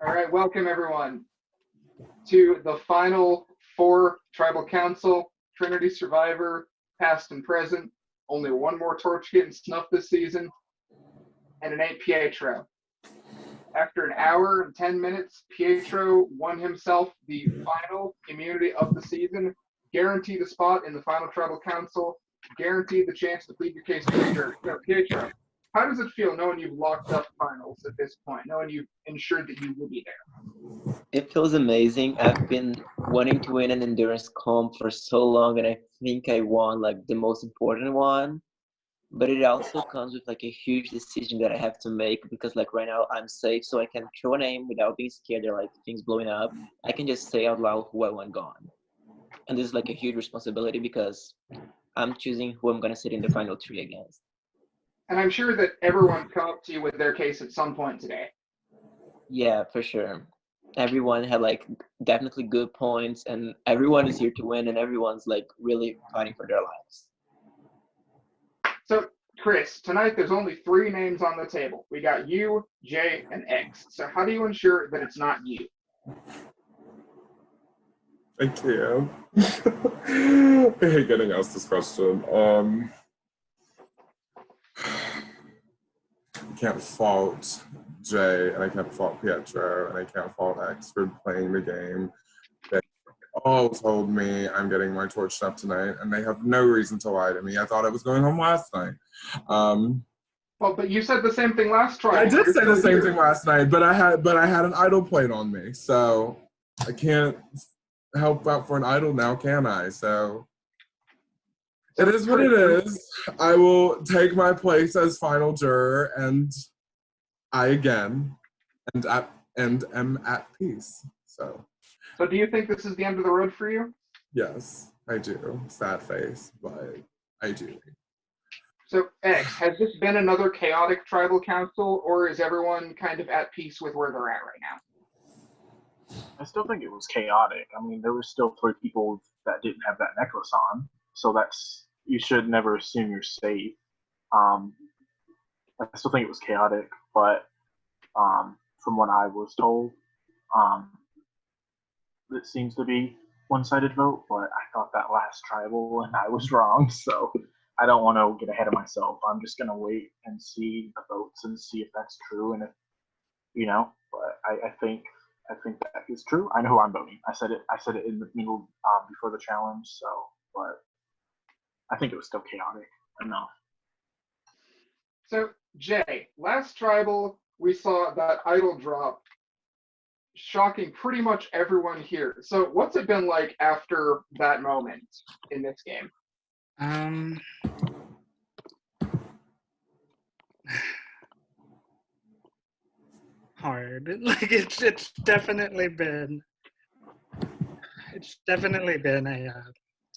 All right, welcome everyone to the final four Tribal Council, Trinity Survivor, past and present. Only one more torch getting snuffed this season, and an 8 Pietro. After an hour and 10 minutes, Pietro won himself the final immunity of the season, guaranteed a spot in the final Tribal Council, guaranteed the chance to plead your case to the jury. So, Pietro, how does it feel knowing you've locked up finals at this point, knowing you've ensured that you will be there? It feels amazing. I've been wanting to win an endurance comp for so long, and I think I won like the most important one. But it also comes with like a huge decision that I have to make because like right now I'm safe, so I can throw a name without being scared of like things blowing up. I can just say out loud who I want gone. And this is like a huge responsibility because I'm choosing who I'm gonna sit in the final three against. And I'm sure that everyone's come up to you with their case at some point today. Yeah, for sure. Everyone had like definitely good points, and everyone is here to win, and everyone's like really fighting for their lives. So, Chris, tonight there's only three names on the table. We got you, Jay, and X. So how do you ensure that it's not you? Thank you. I hate getting asked this question. I can't fault Jay, and I can't fault Pietro, and I can't fault X for playing the game. They all told me I'm getting my torch snuffed tonight, and they have no reason to lie to me. I thought I was going home last night. Well, but you said the same thing last try. I did say the same thing last night, but I had an idol plate on me, so I can't help out for an idol now, can I? So it is what it is. I will take my place as final juror, and I again and am at peace. So do you think this is the end of the road for you? yes, I do. Sad face, but I do. So, X, has this been another chaotic tribal council, or is everyone kind of at peace with where they're at right now? I still think it was chaotic. I mean, there were still 3 people that didn't have that necklace on, so you should never assume you're safe. I still think it was chaotic, but from what I was told, it seems to be one-sided vote, but I thought that last tribal and I was wrong, so I don't want to get ahead of myself. I'm just going to wait and see the votes and see if that's true, and if, but I think that is true. I know who I'm voting. I said it in the middle before the challenge, but I think it was still chaotic enough. So, Jay, last tribal, we saw that idol drop, shocking pretty much everyone here. So, what's it been like after that moment in this game? Hard. Like it's definitely been a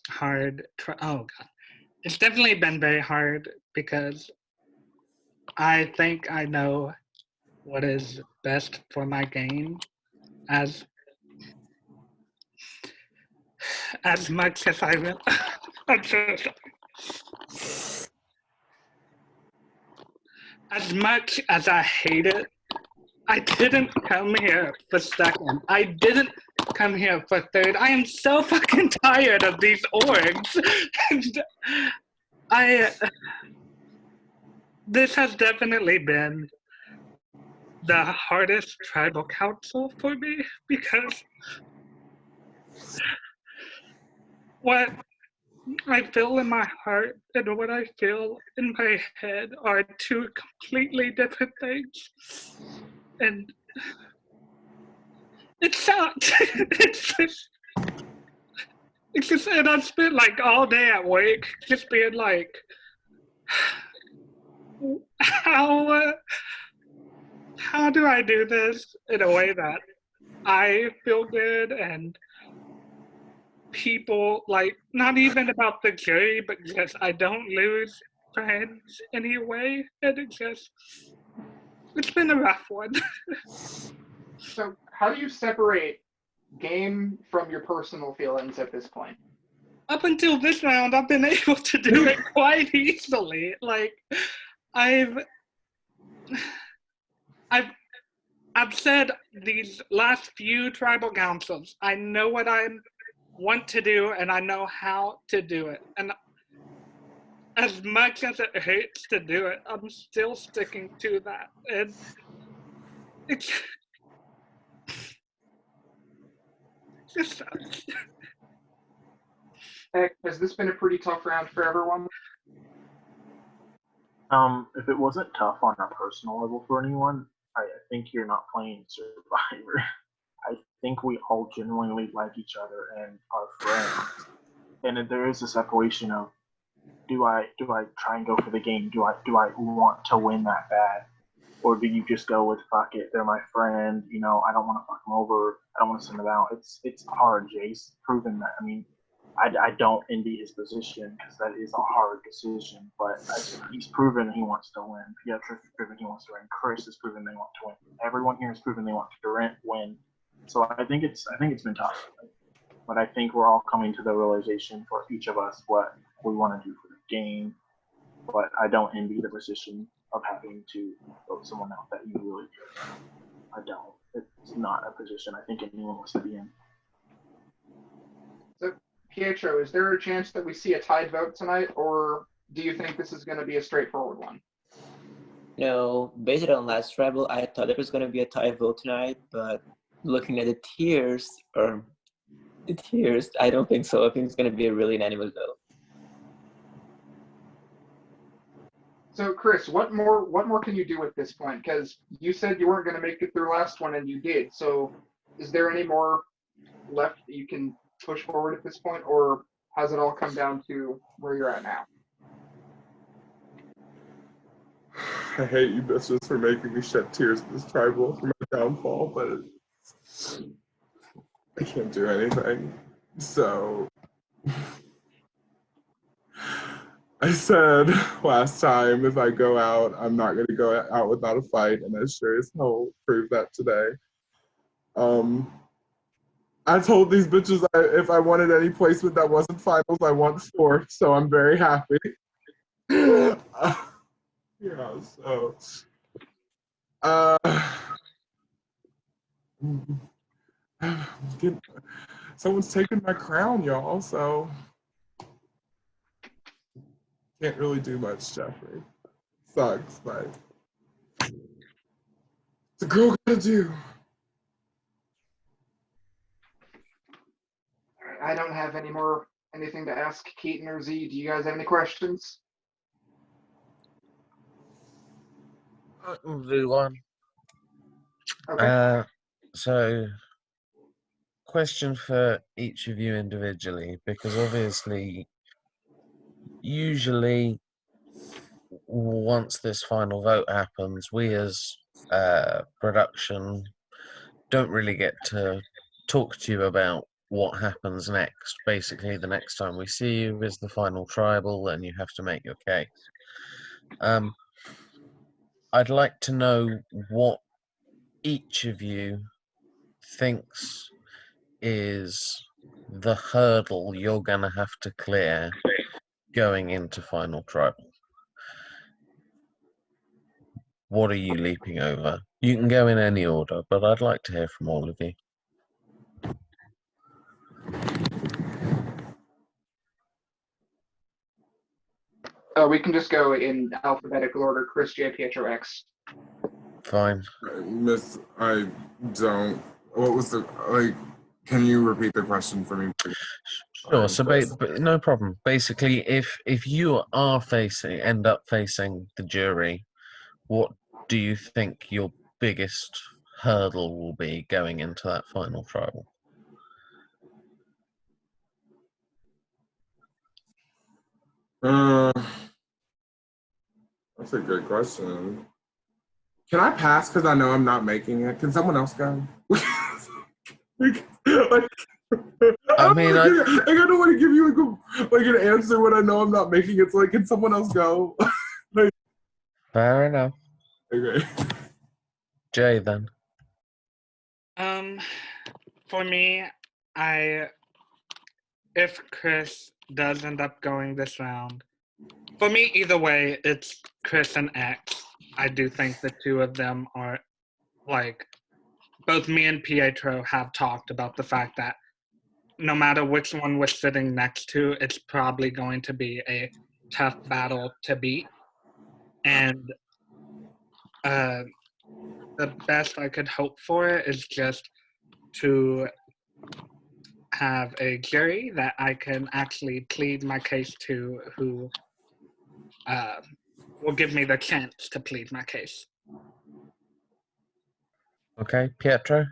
hard. Oh god, it's definitely been very hard because I think I know what is best for my game as much as I will. As much as I hate it, I didn't come here for second. I didn't come here for third. I am so fucking tired of these orgs. This has definitely been the hardest tribal council for me because what I feel in my heart and what I feel in my head are 2 completely different things. And it sucks. It's just, and I spent like all day at work just being like, how do I do this in a way that I feel good and people, like, not even about the jury, but just I don't lose friends anyway, and it's been a rough one. So, how do you separate game from your personal feelings at this point? Up until this round, I've been able to do it quite easily. Like, I've I've said these last few tribal councils, I know what I want to do and I know how to do it. And as much as it hurts to do it, I'm still sticking to that. And it's just sucks. Heck, has this been a pretty tough round for everyone? If it wasn't tough on a personal level for anyone, I think you're not playing Survivor. I think we all genuinely like each other and are friends. And there is a separation of do I try and go for the game? Do I want to win that bad? Or do you just go with fuck it, they're my friend, you know, I don't want to fuck them over, I don't want to send them out. It's hard. Jay's proven that. I mean, I don't envy his position because that is a hard decision, but he's proven he wants to win. Pietro's proven he wants to win. Chris has proven they want to win. Everyone here has proven they want to win. So I think it's been tough, but I think we're all coming to the realization for each of us what we want to do for the game. But I don't envy the position of having to vote someone out that you really do. I don't. It's not a position I think anyone wants to be in. So, Pietro, is there a chance that we see a tied vote tonight, or do you think this is going to be a straightforward one? No, based on last tribal, I thought there was going to be a tie vote tonight, but looking at the tiers, I don't think so. I think it's going to be a really unanimous vote. So, Chris, what more can you do at this point? Because you said you weren't going to make it through last one, and you did. So, is there any more left that you can push forward at this point, or has it all come down to where you're at now? I hate you bitches for making me shed tears at this tribal for my downfall, but I can't do anything. So I said last time, if I go out, I'm not going to go out without a fight, and I sure as hell proved that today. I told these bitches if I wanted any placement that wasn't finals, I want fourth, so I'm very happy. Yeah, so someone's taking my crown, y'all, so can't really do much, Jeffrey. Sucks, but the girl gotta do. I don't have anything to ask Keaton or Z. Do you guys have any questions? I can do one. Okay. So, question for each of you individually, because obviously, usually, once this final vote happens, we as production don't really get to talk to you about what happens next. Basically, the next time we see you is the final tribal, and you have to make your case. I'd like to know what each of you thinks is the hurdle you're going to have to clear going into final tribal. What are you leaping over? You can go in any order, but I'd like to hear from all of you. We can just go in alphabetical order. Chris, J, Pietro, X. Fine. Miss, I don't. What was the like? Can you repeat the question for me, please? Sure. So, no problem. Basically, if you are end up facing the jury, what do you think your biggest hurdle will be going into that final tribal? That's a good question. Can I pass because I know I'm not making it? Can someone else go? I don't want to give you an answer when I know I'm not making it. So like, can someone else go? Fair enough. Okay. Jay, then. For me, if Chris does end up going this round, for me, either way, it's Chris and X. I do think the two of them are, like, both me and Pietro have talked about the fact that no matter which one we're sitting next to, it's probably going to be a tough battle to beat. And the best I could hope for is just to have a jury that I can actually plead my case to, who will give me the chance to plead my case. Okay, Pietro?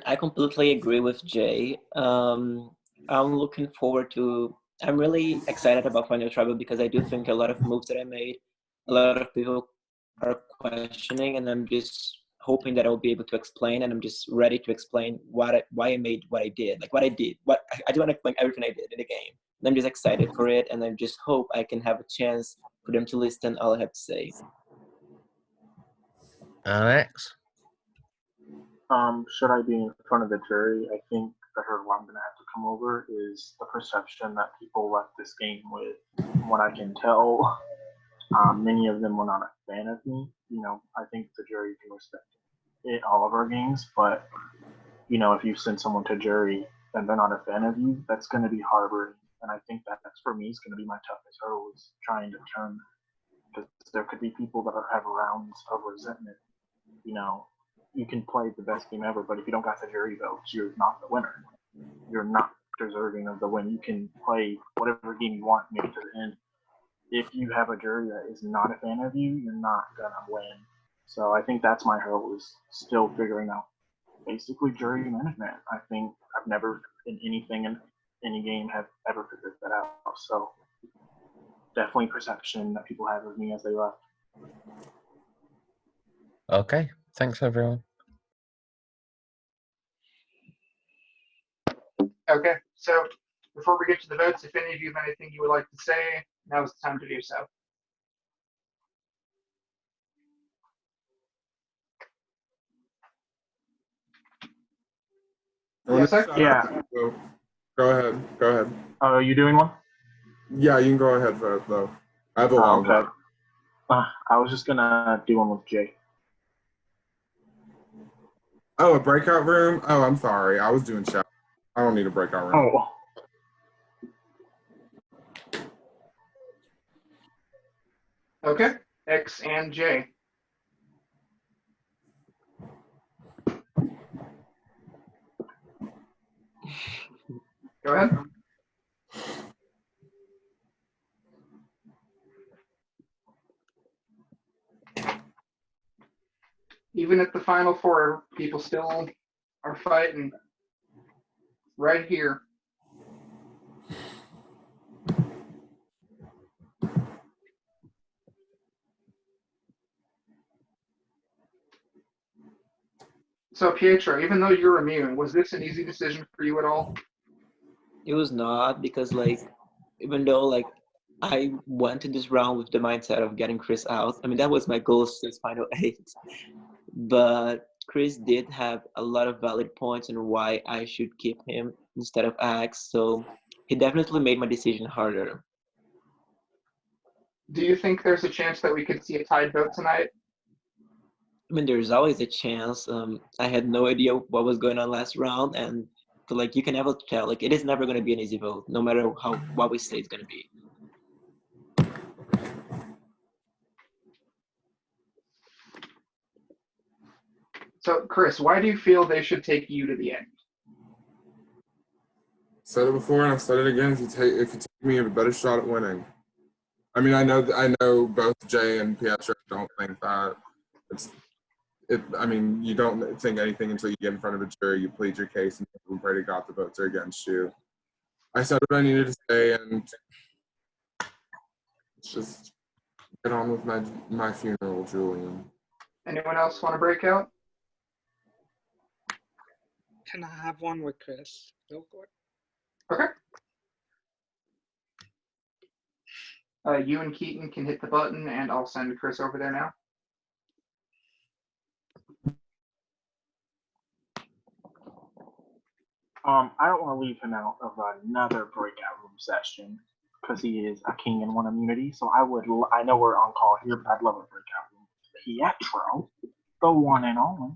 I completely agree with Jay. I'm looking forward to. I'm really excited about Final Tribal because I do think a lot of moves that I made, a lot of people are questioning, and I'm just hoping that I'll be able to explain. And I'm just ready to explain why I made what I did, like what I did. What I do want to explain everything I did in the game. And I'm just excited for it, and I just hope I can have a chance for them to listen all I have to say. Alex? Should I be in front of the jury? I think the hurdle I'm going to have to come over is the perception that people left this game with. From what I can tell, many of them were not a fan of me. You know, I think the jury can respect it, all of our games, but you know, if you send someone to jury and they're not a fan of you, that's going to be harboring. And I think that's for me is going to be my toughest hurdle is trying to turn, because there could be people that have rounds of resentment. You know, you can play the best game ever, but if you don't got the jury votes, you're not the winner. You're not deserving of the win. You can play whatever game you want, make it to the end. If you have a jury that is not a fan of you, you're not gonna win. So I think that's my hurdle is still figuring out basically jury management. I think I've never in anything in any game have ever figured that out. So definitely perception that people have of me as they left. Okay, thanks everyone. Okay, so before we get to the votes, if any of you have anything you would like to say, now is the time to do so. Yes, sir? Yeah. So, go ahead. Go ahead. Are you doing one? Yeah, you can go ahead vote though. I have a long Okay. one. I was just gonna do one with Jay. Oh, a breakout room? Oh, I'm sorry. I was doing chat. I don't need a breakout room. Oh. Okay, X and J. Go ahead. Even at the final four, people still are fighting right here. So Pietro, even though you're immune, was this an easy decision for you at all? It was not because even though I went to this round with the mindset of getting Chris out. I mean that was my goal since final 8. But Chris did have a lot of valid points on why I should keep him instead of Axe, so he definitely made my decision harder. Do you think there's a chance that we could see a tied vote tonight? I mean, there's always a chance. I had no idea what was going on last round, and you can never tell. It is never going to be an easy vote, no matter what we say it's going to be. So, Chris, why do you feel they should take you to the end? Said it before and I said it again. If you take me, you have a better shot at winning. I mean, I know both Jay and Pietro don't think that. I mean, you don't think anything until you get in front of a jury. You plead your case, and we pray to God the votes are against you. I said what I needed to say, and let's just get on with my funeral, Julian. Anyone else want to break out? Can I have one with Chris? Real quick? Okay. You and Keaton can hit the button, and I'll send Chris over there now. I don't want to leave him out of another breakout room session because he is a king and one immunity. So I know we're on call here, but I'd love a breakout room. Pietro, the one and only.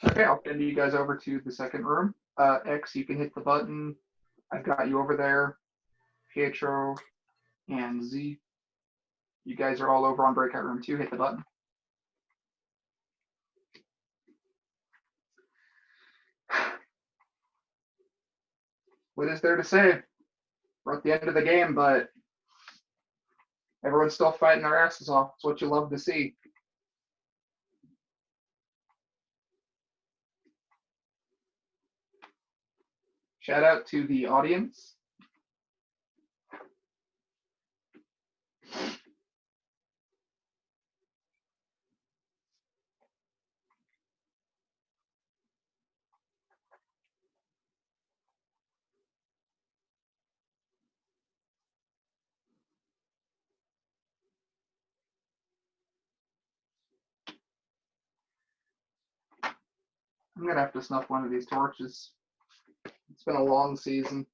Okay, I'll send you guys over to the second room. X, you can hit the button. I've got you over there. Pietro and Z. You guys are all over on breakout room 2. Hit the button. What is there to say? We're at the end of the game, but everyone's still fighting their asses off. It's what you love to see. Shout out to the audience. I'm gonna have to snuff one of these torches. It's been a long season.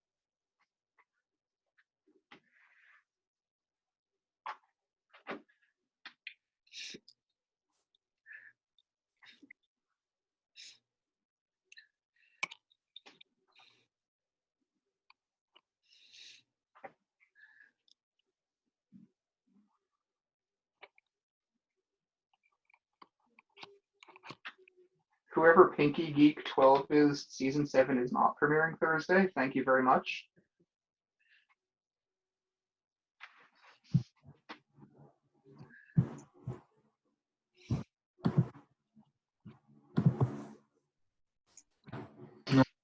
Whoever Pinky Geek 12 is, season 7 is not premiering Thursday. Thank you very much.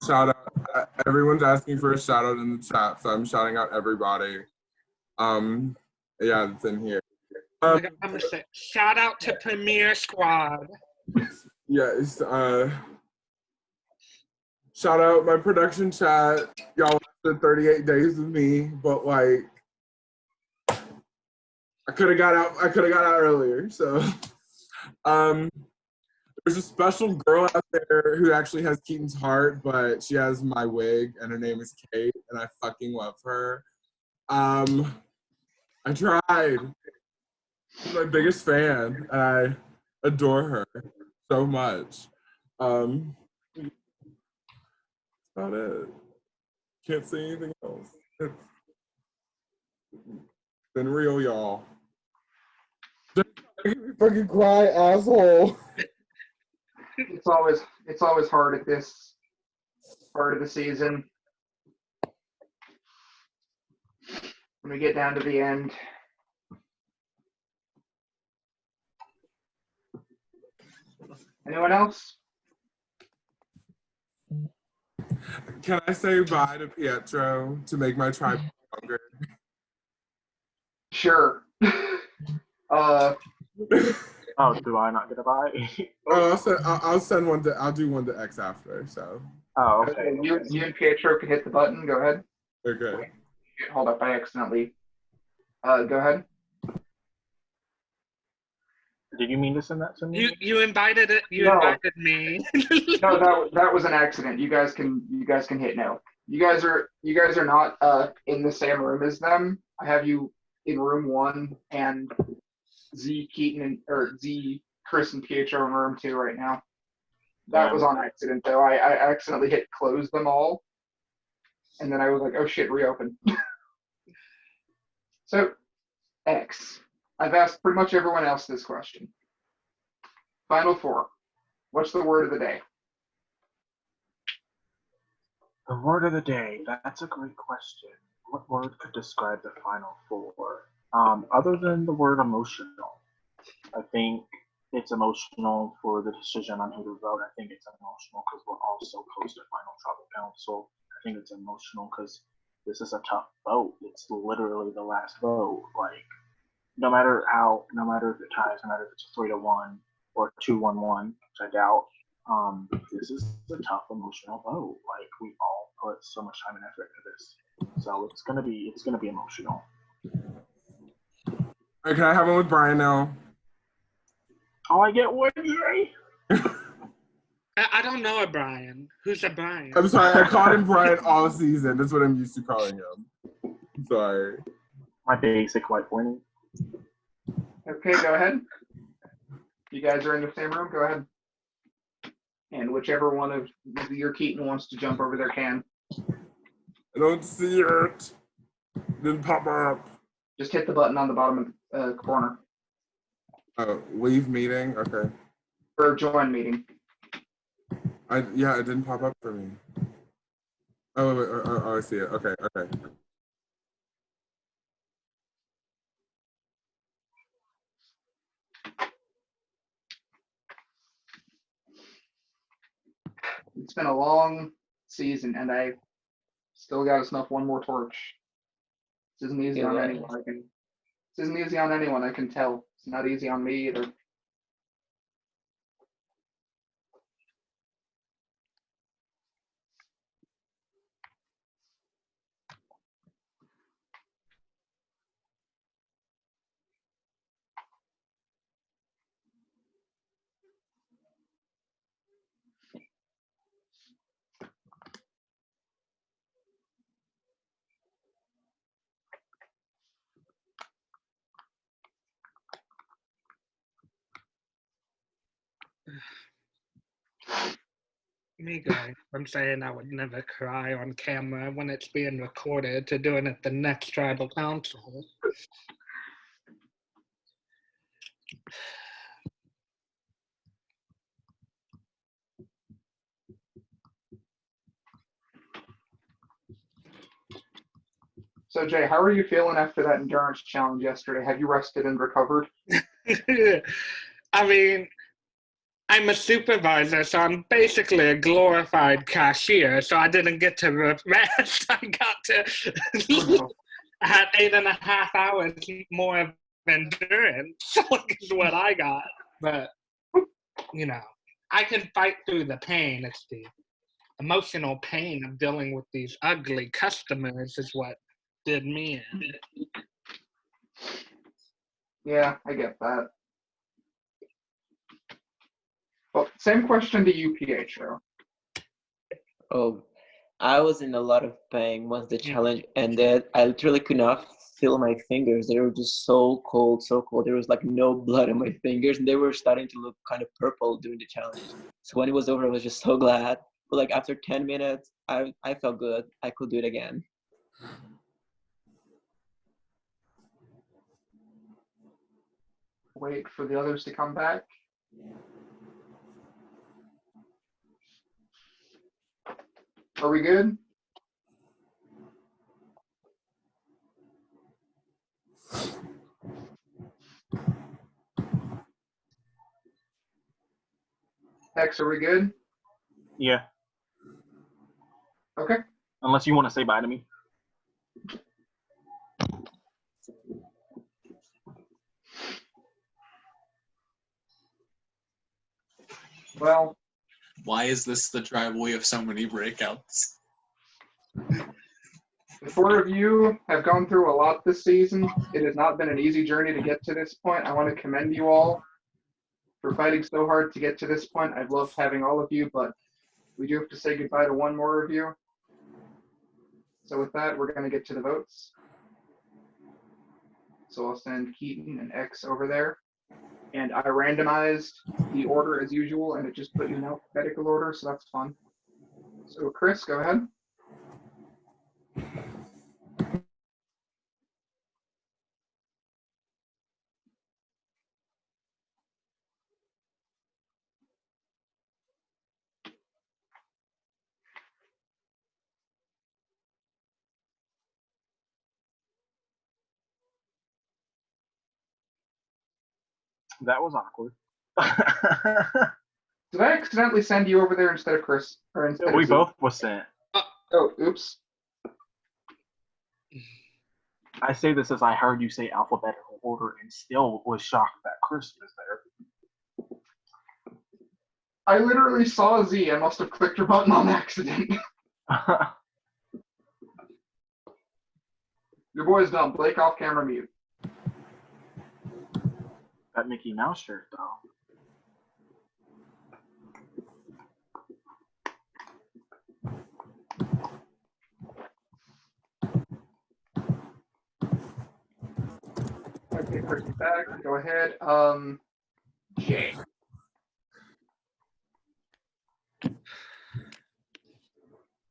Shout out. Everyone's asking for a shout out in the chat, so I'm shouting out everybody. Yeah, it's in here. I'm gonna say shout out to Premier Squad. Yes. Shout out my production chat. Y'all lasted 38 days with me, but like I could have got out earlier. So there's a special girl out there who actually has Keaton's heart, but she has my wig and her name is Kate, and I fucking love her. I tried. She's my biggest fan, and I adore her so much. That's about it. Can't say anything else. It's been real, y'all. Fucking cry, asshole. It's always hard at this part of the season. When we get down to the end. Anyone else? Can I say bye to Pietro to make my tribe longer? Sure. Oh, do I not get a buy? I'll send one to. I'll do one to X after. So. Oh, okay. You and Pietro can hit the button. Go ahead. Okay. Hold up! I accidentally. Go ahead. Did you mean to send that to me? You invited it. You No. invited me. No, that was an accident. You guys can hit no. You guys are not in the same room as them. I have you in room 1 and Z Chris and Pietro in room 2 right now. That was on accident though. I accidentally hit close them all, and then I was like, oh shit, reopen. So X. I've asked pretty much everyone else this question. Final 4. What's the word of the day? The word of the day. That's a great question. What word could describe the final 4? Other than the word emotional, I think it's emotional for the decision on who to vote. I think it's emotional because we're all so close to final tribal council. I think it's emotional because this is a tough vote. It's literally the last vote. Like, no matter if it ties, no matter if it's 3-1 or 2-1-1, which I doubt, this is a tough emotional vote. Like, we all put so much time and effort into this, so it's gonna be emotional. All right, can I have one with Brian now? Oh, I get Wednesday. I don't know a Brian. Who's a Brian? I'm sorry, I called him Brian all season. That's what I'm used to calling him. I'm sorry. My basic white pointing. Okay, go ahead. You guys are in the same room. Go ahead. And whichever one of your Keaton wants to jump over there can. I don't see it. Didn't pop up. Just hit the button on the bottom corner. Oh, leave meeting. Okay. Or join meeting. Yeah, it didn't pop up for me. Oh, wait, oh, I see it. Okay, okay. It's been a long season, and I still got to snuff one more torch. This isn't easy on anyone. This isn't easy on anyone. I can tell. It's not easy on me either. Me going from saying I would never cry on camera when it's being recorded to doing it the next tribal council. So, Jay, how are you feeling after that endurance challenge yesterday? Have you rested and recovered? I mean, I'm a supervisor, so I'm basically a glorified cashier, so I didn't get to rest. I got to I had 8.5 hours more of endurance, is what I got. But, you know, I can fight through the pain. It's the emotional pain of dealing with these ugly customers is what did me in. Yeah, I get that. Well, same question to you, Pietro. Oh, I was in a lot of pain once the challenge ended. I literally could not feel my fingers. They were just so cold, so cold. There was like no blood on my fingers, and they were starting to look kind of purple during the challenge. So when it was over, I was just so glad. But like after 10 minutes, I felt good. I could do it again. Wait for the others to come back. Are we good? X, are we good? Yeah. Okay. Unless you want to say bye to me. Well, why is this the tribe we have so many breakouts? the four of you have gone through a lot this season. It has not been an easy journey to get to this point. I want to commend you all for fighting so hard to get to this point. I've loved having all of you, but we do have to say goodbye to one more of you. So with that, we're going to get to the votes. So I'll send Keaton and X over there. And I randomized the order as usual, and it just put you in alphabetical order, so that's fun. So Chris, go ahead. That was awkward. Did I accidentally send you over there instead of Chris? Or instead We of Zoe? both was sent. Oh, oops. I say this as I heard you say alphabetical order and still was shocked that Chris was there. I literally saw Z. I must have clicked your button on accident. Your boy's done. Blake off camera mute. That Mickey Mouse shirt, though. Okay, Chris is back. Go ahead. Jay.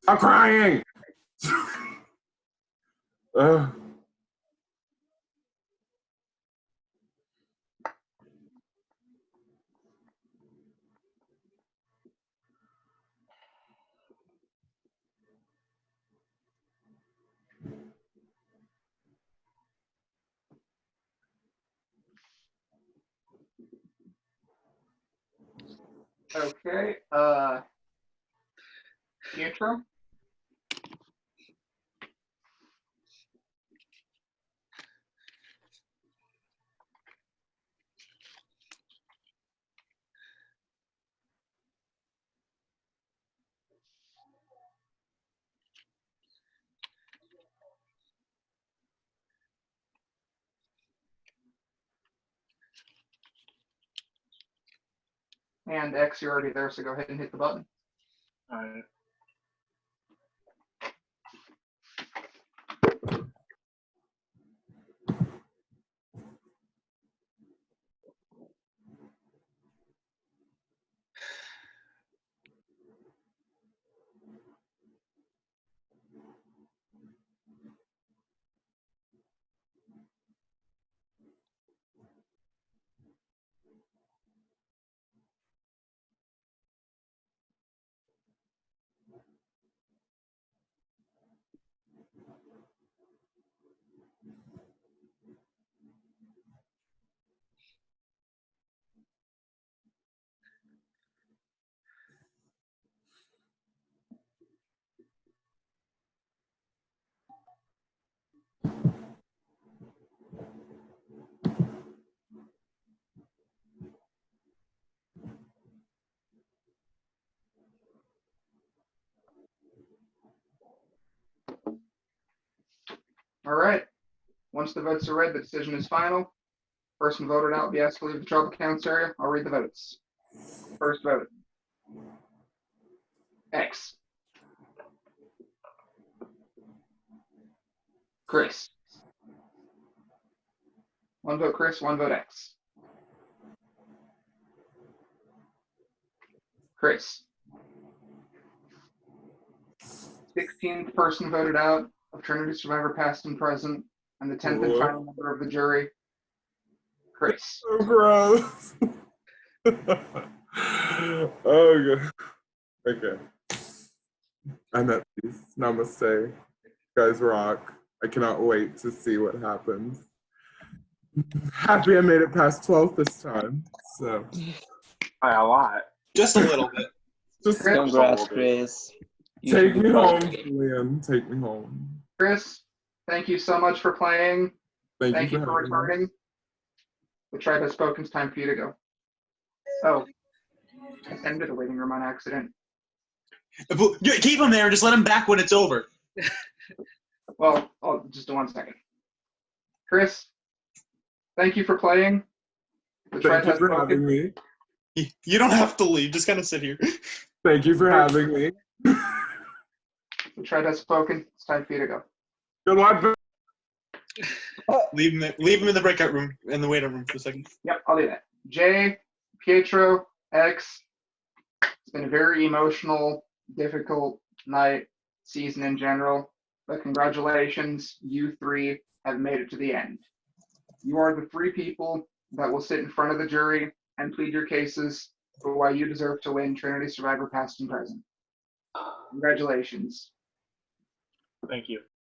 I'm crying. Ugh. Okay. Pietro? And X, you're already there, so go ahead and hit the button. All right. All right. Once the votes are read, the decision is final. Person voted out will be asked to leave the tribal council area. I'll read the votes. First vote. X. Chris. One vote Chris, one vote X. Chris. 16th person voted out of Trinity Survivor past and present, and the 10th and final member of the jury, Chris. So gross. Oh, God. Okay. I'm at peace. Namaste. You guys rock. I cannot wait to see what happens. Happy I made it past 12th this time. So By a lot. Just a little bit. just Chris. Congrats, Chris. You take should be me proud home, of me. Julian. Take me home. Chris, thank you so much for playing. Thank you for having me. returning. The tribe has spoken. It's time for you to go. Oh, I ended a waiting room on accident. Keep him there and just let him back when it's over. Well, just 1 second. Chris, thank you for playing. The tribe Thank you has for spoken. having me. You don't have to leave. Just kind of sit here. Thank you for having me. The tribe has spoken. It's time for you to go. Good luck. Leave him in the breakout room, in the waiting room for a second. Yep, I'll do that. Jay, Pietro, X, it's been a very emotional, difficult night, season in general, but congratulations, you three have made it to the end. You are the 3 people that will sit in front of the jury and plead your cases for why you deserve to win Trinity Survivor past and present. Congratulations. Thank you.